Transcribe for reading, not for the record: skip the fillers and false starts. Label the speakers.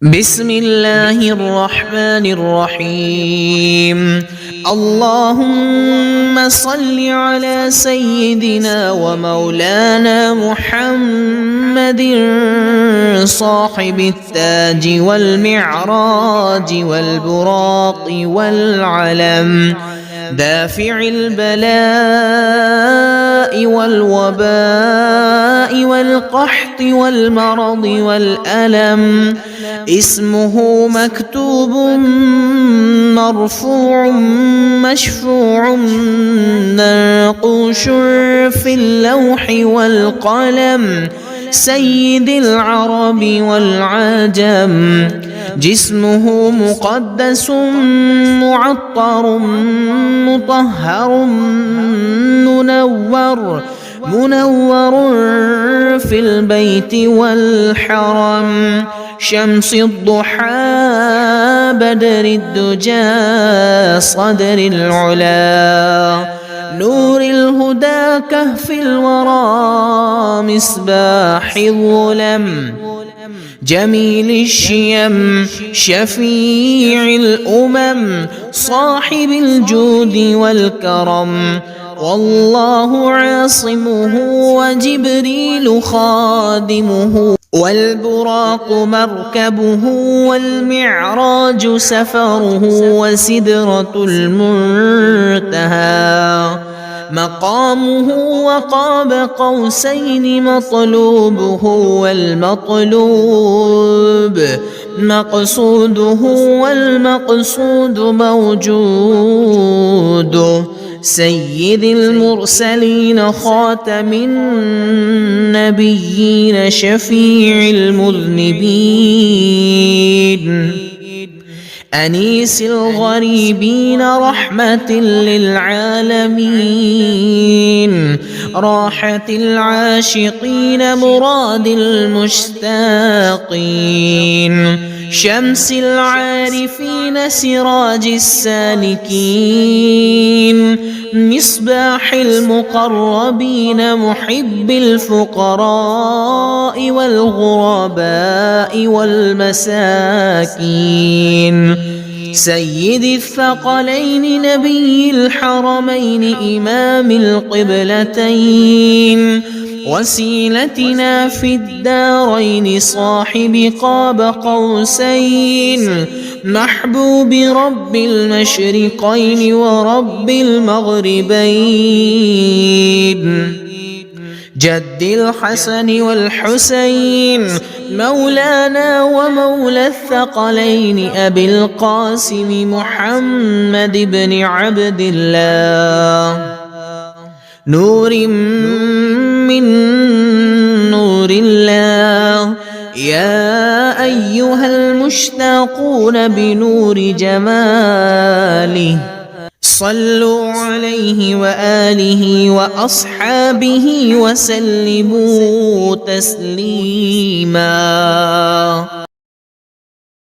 Speaker 1: بسم الله الرحمن الرحيم. اللهم صل على سيدنا ومولانا محمد صاحب التاج والمعراج والبراق والعلم، دافع البلاء والوباء والقحط والمرض والألم، اسمه مكتوب مرفوع مشفوع منقوش في اللوح والقلم، سيد العرب والعجم، جسمه مقدس معطر مطهر منور في البيت والحرم، شمس الضحى بدر الدجى صدر العلا، نور الهدى كهف الورى مصباح الظلم، جميل الشيم شفيع الأمم، صاحب الجود والكرم، والله عاصمه وجبريل خادمه، والبراق مركبه والمعراج سفره، وسدرة المنتهى مقامه، وقاب قوسين مطلوبه، والمطلوب مقصوده، والمقصود موجود، سيد المرسلين خاتم النبيين شفيع المذنبين، أنيس الغريبين رحمة للعالمين، راحة العاشقين مراد المشتاقين، شمس العارفين سراج السالكين، مصباح المقربين محب الفقراء والغرباء والمساكين، سيد الثقلين نبي الحرمين إمام القبلتين، وسيلتنا في الدارين صاحب قاب قوسين، محبوب رب المشرقين ورب المغربين، جد الحسن والحسين مولانا ومولى الثقلين أبي القاسم محمد بن عبد الله، نور من نور الله، يا أيها المشتاقون بنور جماله، صلوا عليه وآله وأصحابه وسلموا تسليما.